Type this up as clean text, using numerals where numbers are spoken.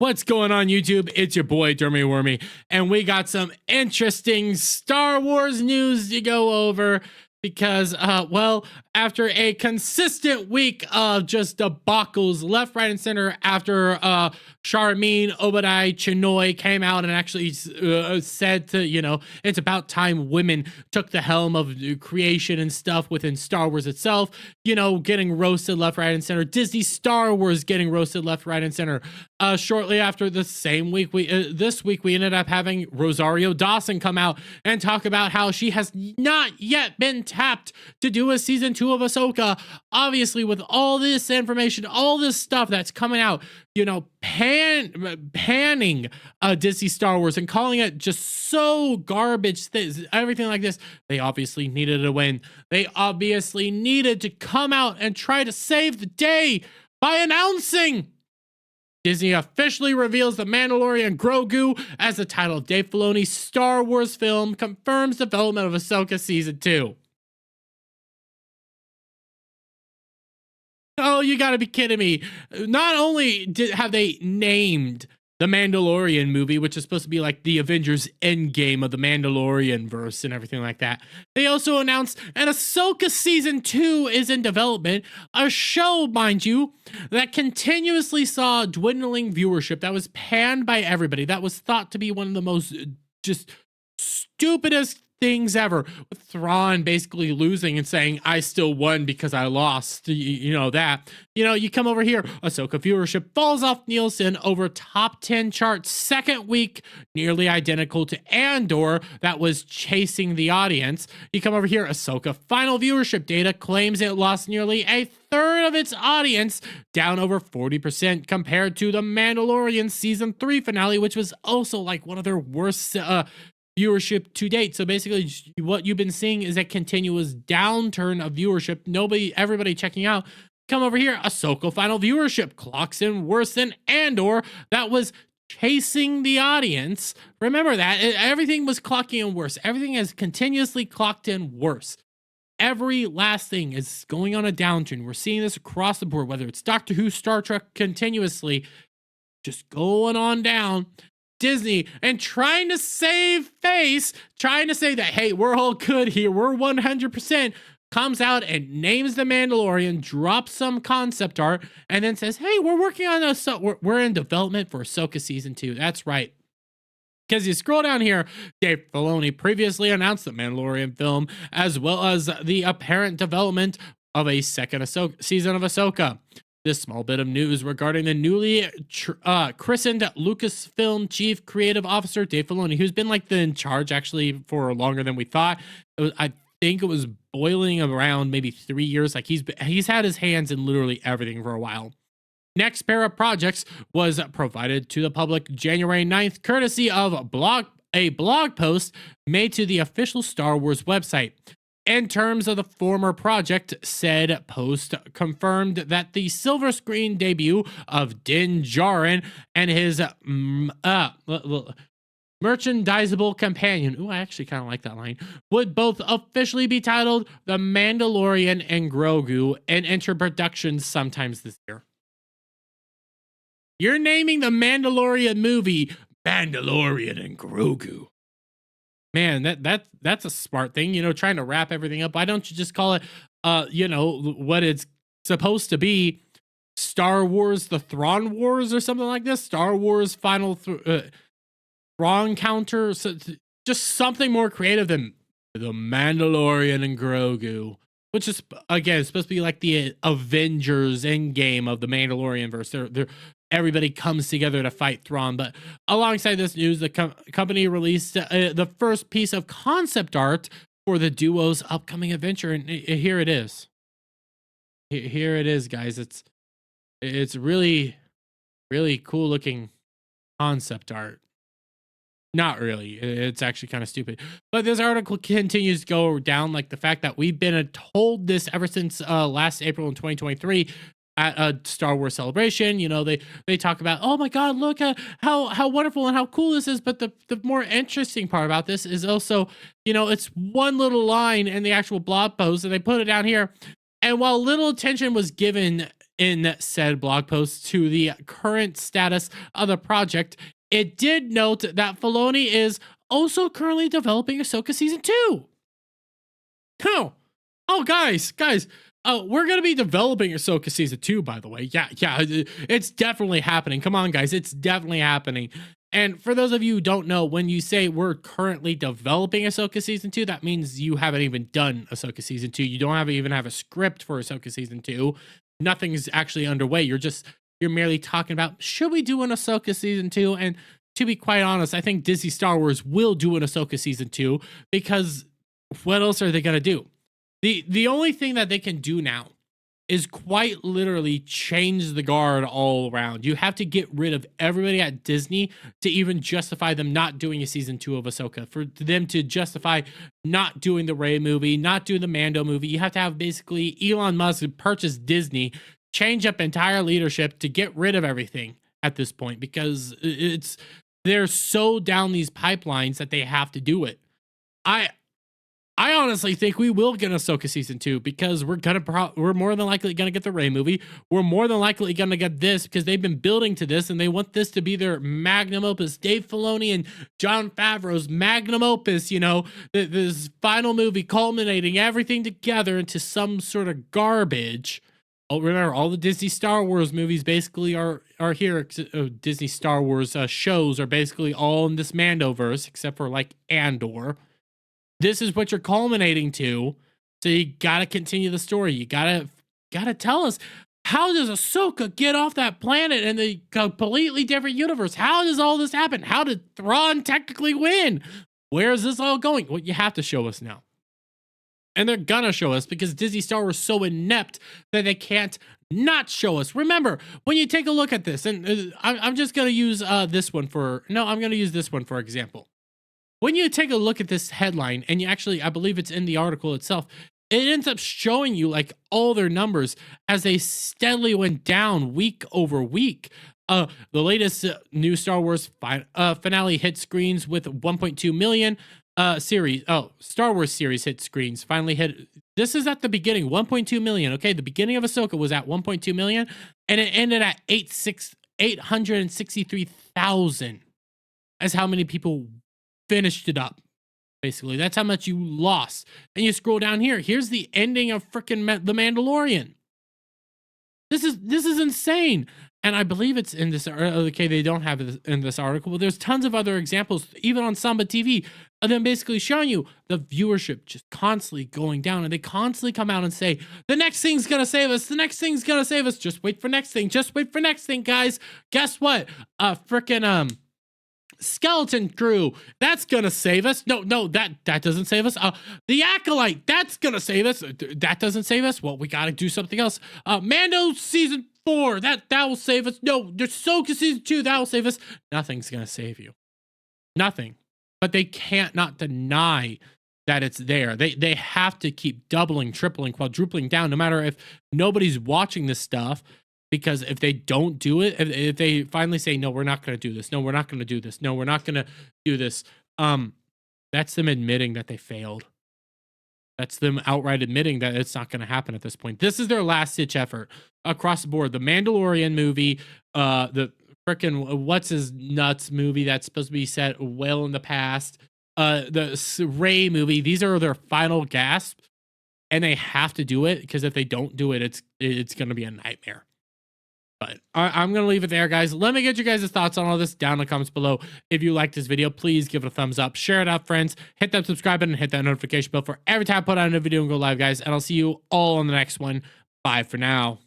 What's going on, YouTube? It's your boy Dermy Wormy, and we got some interesting Star Wars news to go over because, well, after a consistent week of just debacles left, right, and center after Charmin Obaid-Chinoy came out and actually said to, it's about time women took the helm of creation and stuff within Star Wars itself, getting roasted left, right, and center. Disney Star Wars getting roasted left, right, and center. Shortly after the same week, this week we ended up having Rosario Dawson come out and talk about how she has not yet been tapped to do a season 2 of Ahsoka. Obviously, with all this information, all this stuff that's coming out, panning Disney Star Wars and calling it just so garbage, everything like this. They obviously needed a win. They obviously needed to come out and try to save the day by announcing Disney officially reveals The Mandalorian Grogu as the title of Dave Filoni's Star Wars film, confirms development of Ahsoka Season 2. Oh, you gotta be kidding me. Not only have they named the Mandalorian movie, which is supposed to be like the Avengers Endgame of the Mandalorian verse and everything like that, they also announced an Ahsoka Season 2 is in development, a show, mind you, that continuously saw dwindling viewership, that was panned by everybody, that was thought to be one of the most just stupidest things ever, with Thrawn basically losing and saying, I still won because I lost, you come over here, Ahsoka viewership falls off Nielsen over top 10 charts second week, nearly identical to Andor that was chasing the audience. You come over here, Ahsoka final viewership data claims it lost nearly a third of its audience, down over 40% compared to The Mandalorian Season 3 finale, which was also like one of their worst viewership to date. So basically what you've been seeing is a continuous downturn of viewership. Everybody checking out. Come over here, Ahsoka final viewership clocks in worse than Andor that was chasing the audience. Remember that everything was clocking in worse. Everything has continuously clocked in worse. Every last thing is going on a downturn. We're seeing this across the board, whether it's Doctor Who, Star Trek, continuously just going on down. Disney and trying to save face, trying to say that, hey, we're all good here, we're 100%, comes out and names The Mandalorian, drops some concept art, and then says, hey, we're working on this, we're in development for Ahsoka Season 2. That's right. Because you scroll down here, Dave Filoni previously announced the Mandalorian film, as well as the apparent development of a second season of Ahsoka. This small bit of news regarding the newly christened Lucasfilm Chief Creative Officer, Dave Filoni, who's been in charge actually for longer than we thought. I think it was boiling around maybe 3 years. Like he's had his hands in literally everything for a while. Next pair of projects was provided to the public January 9th, courtesy of a blog post made to the official Star Wars website. In terms of the former project, said post confirmed that the silver screen debut of Din Djarin and his merchandisable companion, I actually kind of like that line, would both officially be titled The Mandalorian and Grogu and enter production sometimes this year. You're naming the Mandalorian movie Mandalorian and Grogu. Man, that's a smart thing, trying to wrap everything up. Why don't you just call it, what it's supposed to be, Star Wars, the Thrawn Wars or something like this? Star Wars Final Thrawn Counter? So, just something more creative than the Mandalorian and Grogu, which is, again, supposed to be like the Avengers Endgame of the Mandalorian verse. Everybody comes together to fight Thrawn. But alongside this news, the company released the first piece of concept art for the duo's upcoming adventure, and here it is. Here it is, guys. It's really, really cool looking concept art. Not really. It's actually kind of stupid. But this article continues to go down, like the fact that we've been told this ever since last April in 2023. At a Star Wars Celebration, they talk about, oh my God, look at how wonderful and how cool this is. But the more interesting part about this is also, it's one little line in the actual blog post, and they put it down here. And while little attention was given in said blog post to the current status of the project. It did note that Filoni is also currently developing Ahsoka Season 2. Oh, guys, we're going to be developing Ahsoka Season 2, by the way. Yeah, it's definitely happening. Come on, guys, it's definitely happening. And for those of you who don't know, when you say we're currently developing Ahsoka Season 2, that means you haven't even done Ahsoka Season 2. You don't even have a script for Ahsoka Season 2. Nothing's actually underway. You're merely talking about, should we do an Ahsoka Season 2? And to be quite honest, I think Disney Star Wars will do an Ahsoka Season 2, because what else are they going to do? The only thing that they can do now is quite literally change the guard all around. You have to get rid of everybody at Disney to even justify them not doing a season 2 of Ahsoka. For them to justify not doing the Rey movie, not doing the Mando movie, you have to have basically Elon Musk purchase Disney, change up entire leadership to get rid of everything at this point, because they're so down these pipelines that they have to do it. I honestly think we will get Ahsoka Season 2, because we're more than likely gonna get the Rey movie. We're more than likely gonna get this, because they've been building to this and they want this to be their magnum opus. Dave Filoni and Jon Favreau's magnum opus, you know, this final movie culminating everything together into some sort of garbage. Oh, remember, all the Disney Star Wars movies basically are here. Disney Star Wars shows are basically all in this Mandoverse, except for like Andor. This is what you're culminating to, so you gotta continue the story. You gotta tell us, how does Ahsoka get off that planet in a completely different universe? How does all this happen? How did Thrawn technically win? Where is this all going? Well, you have to show us now. And they're gonna show us, because Disney Star Wars is so inept that they can't not show us. Remember, when you take a look at this, and I'm just gonna use this one for, no, I'm gonna use this one for example. When you take a look at this headline, and you actually, I believe it's in the article itself, it ends up showing you like all their numbers as they steadily went down week over week. The latest new Star Wars finale hit screens with 1.2 million. Star Wars series hit screens finally hit. This is at the beginning, 1.2 million. Okay, the beginning of Ahsoka was at 1.2 million, and it ended at 863,000. That's how many people finished it up. Basically, that's how much you lost. And you scroll down here. Here's the ending of freaking The Mandalorian. This is insane. And I believe it's in this. Okay, they don't have it in this article, but there's tons of other examples, even on Samba TV, of them basically showing you the viewership just constantly going down. And they constantly come out and say, the next thing's gonna save us. The next thing's gonna save us. Just wait for next thing. Just wait for next thing, guys. Guess what? Freaking Skeleton Crew, that's gonna save us. No, that doesn't save us. The Acolyte, that's gonna save us. That doesn't save us. Well, we gotta do something else. Mando Season 4, that will save us. No, there's Ahsoka Season 2, that will save us. Nothing's gonna save you. Nothing. But they can't not deny that it's there. They have to keep doubling, tripling, quadrupling down, no matter if nobody's watching this stuff. Because if they don't do it, if they finally say, no, we're not going to do this. No, we're not going to do this. No, we're not going to do this. That's them admitting that they failed. That's them outright admitting that it's not going to happen at this point. This is their last ditch effort across the board. The Mandalorian movie, the freaking what's his nuts movie that's supposed to be set well in the past, the Rey movie. These are their final gasps, and they have to do it, because if they don't do it, it's going to be a nightmare. But I'm going to leave it there, guys. Let me get you guys' thoughts on all this down in the comments below. If you like this video, please give it a thumbs up. Share it out, friends. Hit that subscribe button and hit that notification bell for every time I put out a new video and go live, guys. And I'll see you all on the next one. Bye for now.